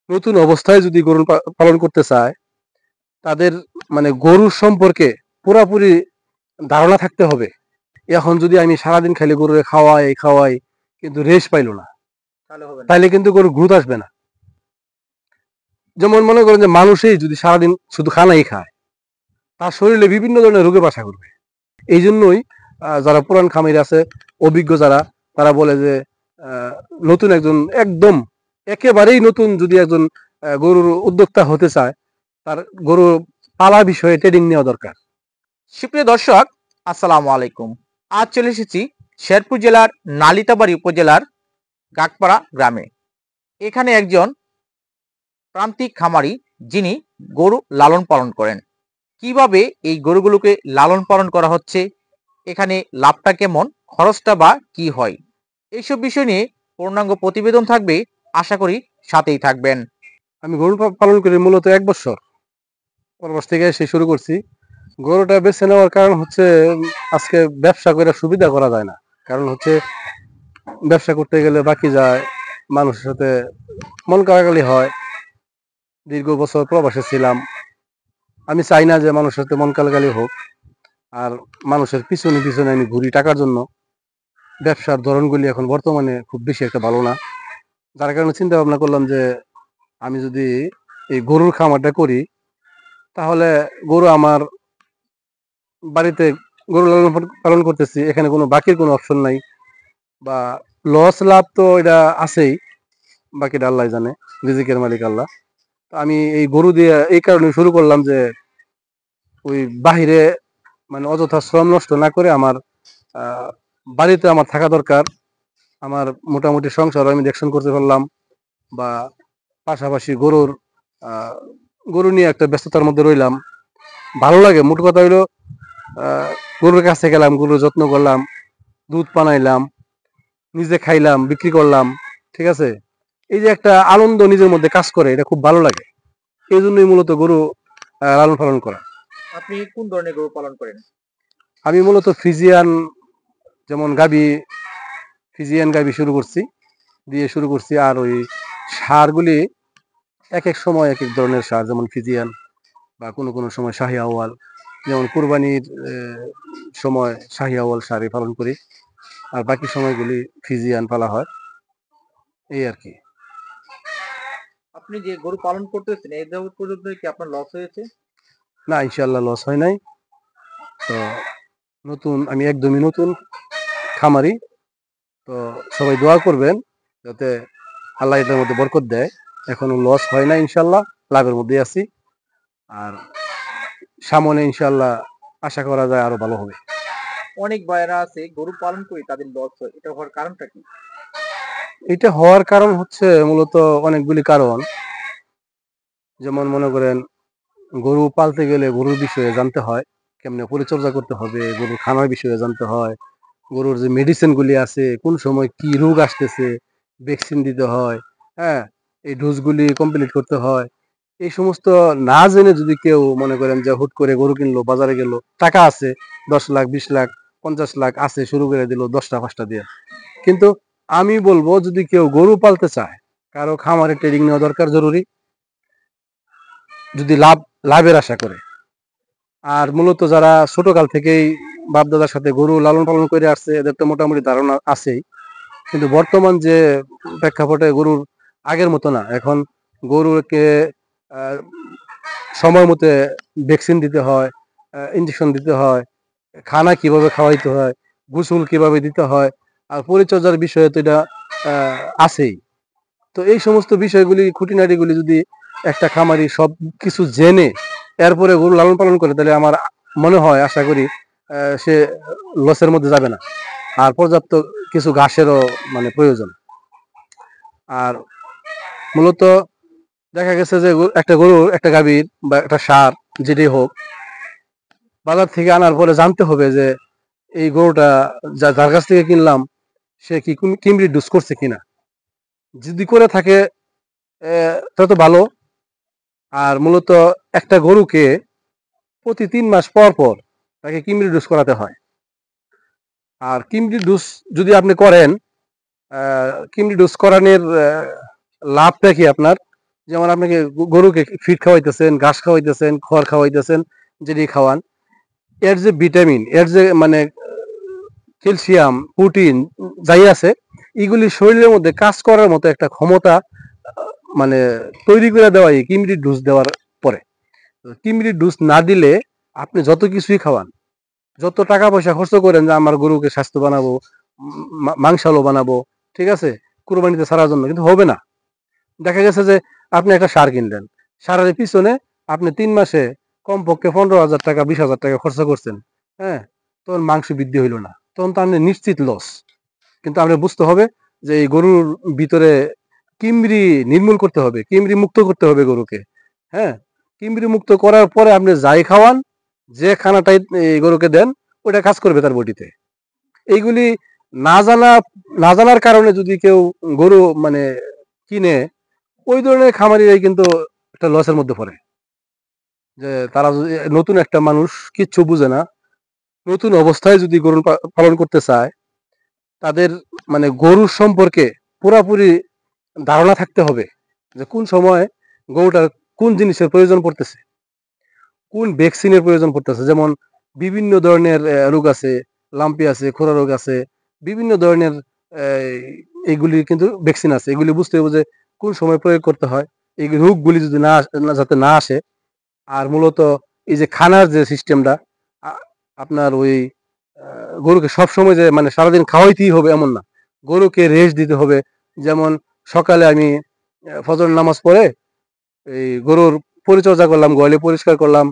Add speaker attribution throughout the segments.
Speaker 1: নতুন অবস্থায় যদি গরু পালন করতে চায়, তাদের মানে গরুর সম্পর্কে পুরাপুরি ধারণা থাকতে হবে। এখন যদি আমি সারাদিন খালি গরুরে খাওয়াই কিন্তু রেস্ট পাইলো না, তাহলে কিন্তু গরুর গ্রোথ আসবে না। যেমন মনে করেন যে মানুষই যদি সারাদিন শুধু খানাই খায়, তার শরীরে বিভিন্ন ধরনের রোগে বাসা করবে। এই জন্যই যারা পুরান খামারি আছে, অভিজ্ঞ যারা, তারা বলে যে নতুন একজন একদম একেবারেই নতুন যদি একজন গরুর উদ্যোক্তা হতে চায়, তার গরু পালা বিষয়ে ট্রেনিং নেওয়া দরকার।
Speaker 2: সুপ্রিয় দর্শক, আসসালামু আলাইকুম। আজ চলে এসেছি শেরপুর জেলার নালিতাবাড়ি উপজেলার গাগপাড়া গ্রামে। এখানে একজন প্রান্তিক খামারি, যিনি গরু লালন পালন করেন। কিভাবে এই গরুগুলোকে লালন পালন করা হচ্ছে, এখানে লাভটা কেমন, খরচটা বা কি হয়, এইসব বিষয় নিয়ে পূর্ণাঙ্গ প্রতিবেদন থাকবে। আশা করি সাথেই থাকবেন।
Speaker 1: আমি গরু পালন করি মূলত 1 বছর, পরবশ থেকে সে শুরু করছি। গরুটা বেছে নেওয়ার কারণ হচ্ছে আজকে ব্যবসা করে সুবিধা করা যায় না। কারণ হচ্ছে ব্যবসা করতে গেলে বাকি যায়, মানুষের সাথে মন কাড়াকাড়ি হয়। দীর্ঘ বছর প্রবাসে ছিলাম, আমি চাই না যে মানুষের সাথে মন কাড়াকাড়ি হোক। আর মানুষের পিছনে পিছনে আমি ঘুরি টাকার জন্য। ব্যবসার ধরনগুলি এখন বর্তমানে খুব বেশি একটা ভালো না, যার কারণে চিন্তা ভাবনা করলাম যে আমি যদি এই গরুর খামারটা করি, তাহলে গরু আমার বাড়িতে গরু লালন পালন করতেছি, এখানে কোনো বাকির কোনো অপশন নাই, বা লস লাভ তো এটা আছেই, বাকিটা আল্লাহ জানে, রিজিকের মালিক আল্লাহ। তো আমি এই গরু দিয়ে এই কারণে শুরু করলাম যে ওই বাহিরে মানে অযথা শ্রম নষ্ট না করে আমার বাড়িতে আমার থাকা দরকার। আমার মোটামুটি সংসার আমি দেখশন করতে পারলাম, বা পাশাপাশি গরু নিয়ে একটা ব্যস্ততার মধ্যে রইলাম। ভালো লাগে। মোট কথা হইলো গরুর কাছে গেলাম, গরুর যত্ন করলাম, দুধ পানাইলাম, নিজে খাইলাম, বিক্রি করলাম। ঠিক আছে, এই যে একটা আনন্দ নিজের মধ্যে কাজ করে, এটা খুব ভালো লাগে। এই জন্যই মূলত গরু লালন পালন করা।
Speaker 2: আপনি কোন ধরনের গরু পালন করেন?
Speaker 1: আমি মূলত ফ্রিজিয়ান, যেমন ফ্রিজিয়ান গাবি শুরু করছি। আর ওই সারগুলি এক এক সময় এক এক ধরনের সার, যেমন ফ্রিজিয়ান, বা কোনো কোনো সময় শাহি আওয়াল। যেমন কুরবানির সময় শাহি আওয়াল সারই পালন করি, আর বাকি সময়গুলি ফ্রিজিয়ান পালা হয়, এই আর কি।
Speaker 2: আপনি যে গরু পালন করতেছেন, এই যাবত পর্যন্ত কি আপনার লস হয়েছে?
Speaker 1: না, ইনশাল্লাহ লস হয় নাই। তো আমি একদমই নতুন খামারি। তো সবাই দোয়া করবেন যাতে আল্লাহ এটার মধ্যে বরকত দেয়। এখনো লস হয় না, ইনশাল্লাহ লাভের মধ্যে আছি। আর সামনে ইনশাল্লাহ আশা করা যায় আরো ভালো হবে।
Speaker 2: অনেক ভাইয়েরা আছে গরু পালন করে তাদের লস হয়, এটা হওয়ার কারণটা কি?
Speaker 1: এটা হওয়ার কারণ হচ্ছে মূলত অনেকগুলি কারণ। যেমন মনে করেন, গরু পালতে গেলে গরুর বিষয়ে জানতে হয়, কেমনে পরিচর্যা করতে হবে, গরুর খানার বিষয়ে জানতে হয়, গরুর যে মেডিসিন গুলি আছে, কোন সময় কি রোগ আসতেছে, ভ্যাকসিন দিতে হয়। হ্যাঁ, এই ডোজগুলি কমপ্লিট করতে হয়। এই সমস্ত না জেনে যদি কেউ মনে করেন যে হুট করে গরু কিনলো, বাজারে গেল, টাকা আছে 10 লাখ 20 লাখ 50 লাখ আছে, শুরু করে দিল 10টা 5টা দিয়ে। কিন্তু আমি বলবো, যদি কেউ গরু পালতে চায়, কারো খামারে ট্রেনিং নেওয়া দরকার জরুরি, যদি লাভের আশা করে। আর মূলত যারা ছোটকাল থেকেই বাপদাদার সাথে গরু লালন পালন করে আসছে, এদের তো মোটামুটি ধারণা আছেই। কিন্তু বর্তমান যে প্রেক্ষাপটে গরুর আগের মতো না। এখন গরুকে সময় মতো ভ্যাকসিন দিতে হয়, ইঞ্জেকশন দিতে হয়, খানা কিভাবে খাওয়াইতে হয়, গোসল কিভাবে দিতে হয়, আর পরিচর্যার বিষয়ে তো এটা আছেই। তো এই সমস্ত বিষয়গুলি, খুঁটিনাটিগুলি যদি একটা খামারি সব কিছু জেনে এরপরে গরু লালন পালন করে, তাহলে আমার মনে হয়, আশা করি সে লসের মধ্যে যাবে না। আর পর্যাপ্ত কিছু ঘাসেরও মানে প্রয়োজন। আর মূলত দেখা গেছে যে একটা গরু, একটা গাভীর বা একটা ষাঁড়, যেটাই হোক, বাজার থেকে আনার পরে জানতে হবে যে এই গরুটা যার কাছ থেকে কিনলাম, সে কি কিমরি ডোজ করছে কিনা। যদি করে থাকে তত ভালো। আর মূলত একটা গরুকে প্রতি 3 মাস পর পর তাকে কিমরি ডোজ করাতে হয়। আর কিমরি ডোজ যদি আপনি করেন, কিমরি ডোজ করানোর লাভটা কি আপনার, যেমন আপনাকে গরুকে ফিড খাওয়াইতেছেন, ঘাস খাওয়াইতেছেন, খড় খাওয়াইতেছেন, যেটি খাওয়ান, এর যে ভিটামিন, এর যে মানে ক্যালসিয়াম, প্রোটিন যাই আছে, এগুলি শরীরের মধ্যে কাজ করার মতো একটা ক্ষমতা মানে তৈরি করে দেওয়াই কিমরি ডোজ দেওয়ার পরে। কিমরি ডোজ না দিলে আপনি যত কিছুই খাওয়ান, যত টাকা পয়সা খরচ করেন যে আমার গরুকে স্বাস্থ্য বানাবো, মাংসালো বানাবো, ঠিক আছে, কুরবানিতে ছাড়ার জন্য, কিন্তু হবে না। দেখা গেছে যে আপনি একটা সার কিনলেন, সারের পিছনে আপনি 3 মাসে কমপক্ষে 15,000 টাকা 20,000 টাকা খরচা করছেন, হ্যাঁ, তখন মাংস বৃদ্ধি হইল না, তখন তো আপনি নিশ্চিত লস। কিন্তু আপনি বুঝতে হবে যে এই গরুর ভিতরে কিমরি নির্মূল করতে হবে, কিমরি মুক্ত করতে হবে গরুকে। হ্যাঁ, কিমরি মুক্ত করার পরে আপনি যাই খাওয়ান, যে খানাটাই এই গরুকে দেন, ওটা কাজ করবে তার বডিতে। এইগুলি না জানা, না জানার কারণে যদি কেউ গরু মানে কিনে, ওই ধরনের খামারিরাই কিন্তু একটা লসের মধ্যে পড়ে। যে তারা যদি নতুন একটা মানুষ কিচ্ছু বুঝে না, নতুন অবস্থায় যদি গরু পালন করতে চায়, তাদের মানে গরুর সম্পর্কে পুরাপুরি ধারণা থাকতে হবে যে কোন সময় গরুটার কোন জিনিসের প্রয়োজন পড়তেছে, কোন ভ্যাকসিনের প্রয়োজন পড়তেছে। যেমন বিভিন্ন ধরনের রোগ আছে, লাম্পি আছে, খোরা রোগ আছে, বিভিন্ন ধরনের এইগুলি কিন্তু ভ্যাকসিন আছে, এগুলি বুঝতে হবে যে কোন সময় প্রয়োগ করতে হয়, এই রোগগুলি যদি যাতে না আসে। আর মূলত এই যে খানার যে সিস্টেমটা, আপনার ওই গরুকে সবসময় যে মানে সারাদিন খাওয়াইতেই হবে এমন না, গরুকে রেস্ট দিতে হবে। যেমন সকালে আমি ফজর নামাজ পড়ে এই গরুর পরিচর্যা করলাম, গোয়ালি পরিষ্কার করলাম,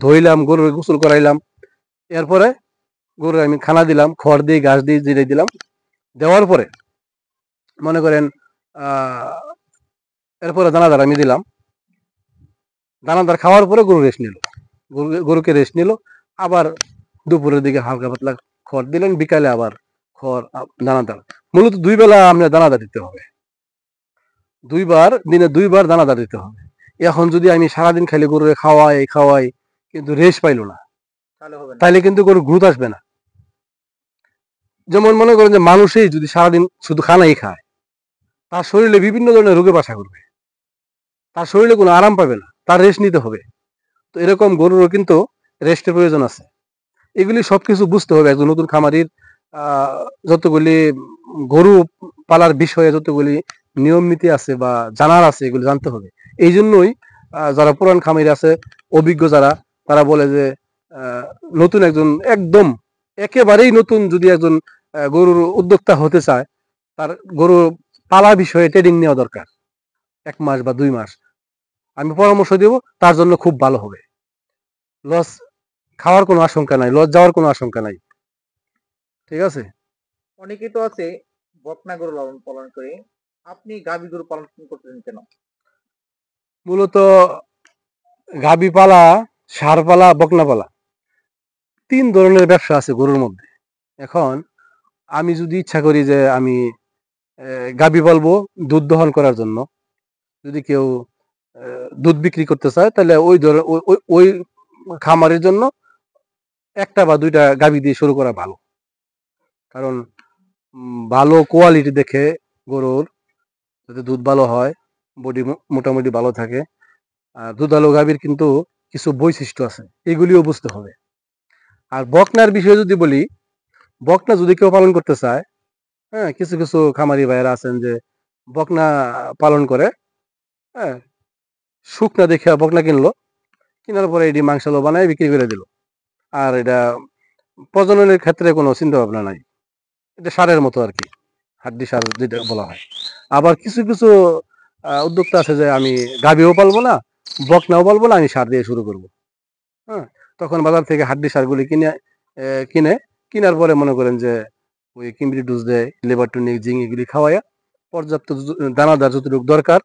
Speaker 1: ধুইলাম, গরুর গোসল করাইলাম, এরপরে গরুর আমি খানা দিলাম, খড় দিয়ে ঘাস দিয়ে জিরে দিলাম, দেওয়ার পরে মনে করেন এরপরে দানাদার আমি দিলাম, দানাদার খাওয়ার পরে গরু রেস্ট নিল, গরুকে রেস্ট নিল। আবার দুপুরের দিকে হালকা পাতলা খড় দিলেন, বিকালে আবার খড়, দানাদার। মূলত 2 বেলা আপনার দানাদার দিতে হবে, দিনে 2 বার দানাদার দিতে হবে। এখন যদি আমি সারাদিন খালি গরুরে খাওয়াই খাওয়াই কিন্তু রেস্ট পাইলো না, তাহলে কিন্তু গরুর গ্রোথ আসবে না। যেমন মনে করেন যে মানুষই যদি সারাদিন শুধু খানাই খায়, তার শরীরে বিভিন্ন ধরনের রোগে বাসা করবে, তার শরীরে কোনো আরাম পাবে না, তার রেস্ট নিতে হবে। তো এরকম গরুরও কিন্তু রেস্টের প্রয়োজন আছে। এগুলি সবকিছু বুঝতে হবে একজন নতুন খামারির। যতগুলি গরু পালার বিষয়ে যতগুলি নিয়ম নীতি আছে বা জানার আছে, এগুলি জানতে হবে। এই জন্যই যারা পুরান খামারি আছে, অভিজ্ঞ যারা, তারা বলে যে নতুন একজন, একদম একেবারেই নতুন যদি একজন গরুর উদ্যোক্তা হতে চায়, তার গরু পালা বিষয়ে ট্রেনিং নেওয়া দরকার, 1 মাস বা 2 মাস। আমি পরামর্শ দেব, তার জন্য খুব ভালো হবে। লস খাওয়ার কোনো আশঙ্কা নাই, লস যাওয়ার কোনো আশঙ্কা নাই, ঠিক আছে।
Speaker 2: অনেকে তো আছে বকনা গরু লালন পালন করে, আপনি গাভী গরু পালন করতেছেন কেন?
Speaker 1: মূলত গাভী পালা, ষাঁড় পালা, বকনা পালা, 3 ধরনের ব্যবসা আছে গরুর মধ্যে। এখন আমি যদি ইচ্ছা করি যে আমি গাভী পালবো দুধ দহন করার জন্য, যদি কেউ দুধ বিক্রি করতে চায়, তাহলে ওই খামারের জন্য 1টা বা 2টা গাভী দিয়ে শুরু করা ভালো। কারণ ভালো কোয়ালিটি দেখে গরুর, যাতে দুধ ভালো হয়, বডি মোটামুটি ভালো থাকে। আর দুধালো গাভীর কিন্তু কিছু বৈশিষ্ট্য আছে, এগুলিও বুঝতে হবে। আর বকনার বিষয়ে যদি বলি, বকনা যদি কেউ পালন করতে চায়, হ্যাঁ, কিছু কিছু খামারি ভাইয়েরা আছেন যে বকনা পালন করে, হ্যাঁ, শুকনা দেখে বকনা কিনলো, কেনার পরে এটি মাংসালো বানায় বিক্রি করে দিল। আর এটা প্রজননের ক্ষেত্রে কোনো চিন্তা ভাবনা নাই, এটা সারের মতো আর কি, হাড্ডি সার যেটা বলা হয়। আবার কিছু কিছু উদ্যোক্তা আছে যে আমি গাভীও পালবো না, বকনাও পালবো না, আমি সার দিয়ে শুরু করব। হ্যাঁ, তখন বাজার থেকে হাড্ডি সারগুলি কিনে কেনার পরে মনে করেন যে ওই কিমরি ডোজ দেয়, লেবার টনিক, জিঙ্ক, এগুলি খাওয়াইয়া পর্যাপ্ত দানাদার যতটুকু দরকার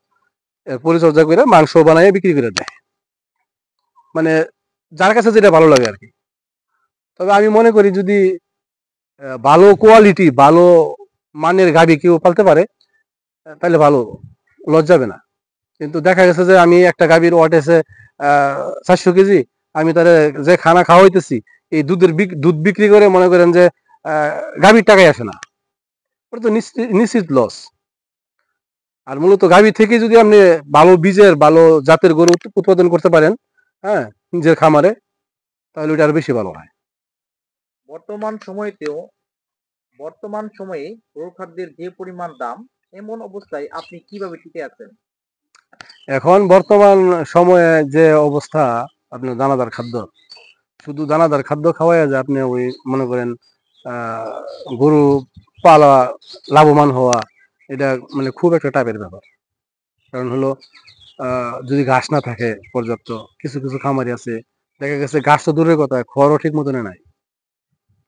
Speaker 1: পরিচর্যা করে মাংস বানাইয়া বিক্রি করে দেয়, মানে যার কাছে যেটা ভালো লাগে আর কি। তবে আমি মনে করি যদি ভালো কোয়ালিটি, ভালো মানের গাভী কেউ পালতে পারে, তাহলে ভালো, লস যাবে না। কিন্তু দেখা গেছে যে আমি একটা গাভীর ওয়াট এসে 400 কেজি, আমি তারে যে খানা খাওয়াইতেছি, এই দুধ বিক্রি করে মনে করেন যে গাভীর টাকাই আসে না, ওটা তো নিশ্চিত লস। আর মূলত গাভী থেকে যদি আপনি ভালো বীজের ভালো জাতের গরু উৎপাদন করতে পারেন, হ্যাঁ, নিজের খামারে, তাহলে ওটা আরো বেশি ভালো হয়।
Speaker 2: বর্তমান সময়তেও বর্তমান সময়ে গরু খাদ্যের যে পরিমাণ দাম, এমন অবস্থায় আপনি কিভাবে টিকে আছেন?
Speaker 1: এখন বর্তমান সময়ে যে অবস্থা, আপনার দানাদার খাদ্য, শুধু দানাদার খাদ্য খাওয়াই যে আপনি ওই মনে করেন আহ গরু পালা, লাভবান হওয়া, এটা মানে খুব একটা টাইপের ব্যাপার। কারণ হলো যদি ঘাস না থাকে পর্যাপ্ত, কিছু কিছু খামারি আছে দেখা গেছে ঘাস তো দূরের কথা, খড়ও ঠিক মতনে নাই,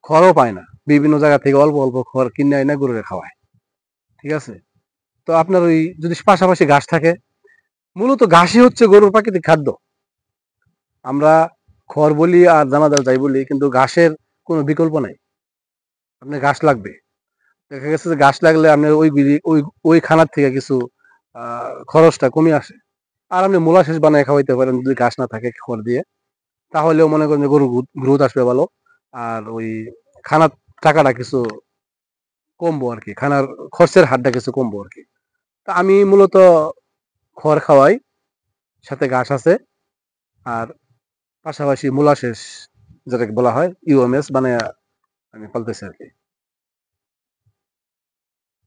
Speaker 1: খড়ও পায় না, বিভিন্ন জায়গা থেকে অল্প অল্প খড় কিনে এনে গরুরে খাওয়ায়। ঠিক আছে, তো আপনার ওই যদি পাশাপাশি ঘাস থাকে, মূলত ঘাসই হচ্ছে গরুর প্রাকৃতিক খাদ্য। আমরা খড় বলি আর দানাদার যাই বলি, কিন্তু ঘাসের কোনো বিকল্প নাই, আপনার ঘাস লাগবে। দেখা গেছে যে ঘাস লাগলে আপনার ওই ওই খানার থেকে কিছু খরচটা কমে আসে। আর আপনি মোলাশেষ বানায় খাওয়াইতে পারেন যদি ঘাস না থাকে খড় দিয়ে, তাহলেও মনে করেন যে গরু গ্রোথ আসবে ভালো। আর ওই খানার টাকাটা কিছু কমবো আর কি, খানার খরচের হারটা কিছু কমবো আর কি। তা আমি মূলত খড় খাওয়াই, সাথে ঘাস আছে, আর পাশাপাশি মোলাশেষ যেটাকে বলা হয় ইউএমএস বানায় আমি পালতেছি আর কি।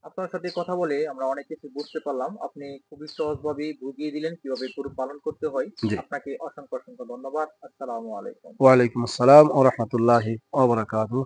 Speaker 2: আপনার সাথে কথা বলে আমরা অনেক কিছু বুঝতে পারলাম। আপনি খুবই সহজভাবেই বুঝিয়ে দিলেন কিভাবে গরু পালন করতে হয়।
Speaker 1: জি।
Speaker 2: আপনাকে অসংখ্য ধন্যবাদ। আসসালামু আলাইকুম।
Speaker 1: ওয়ালাইকুম আসসালাম ও রহমতুল্লাহি ওয়া বারাকাতুহু।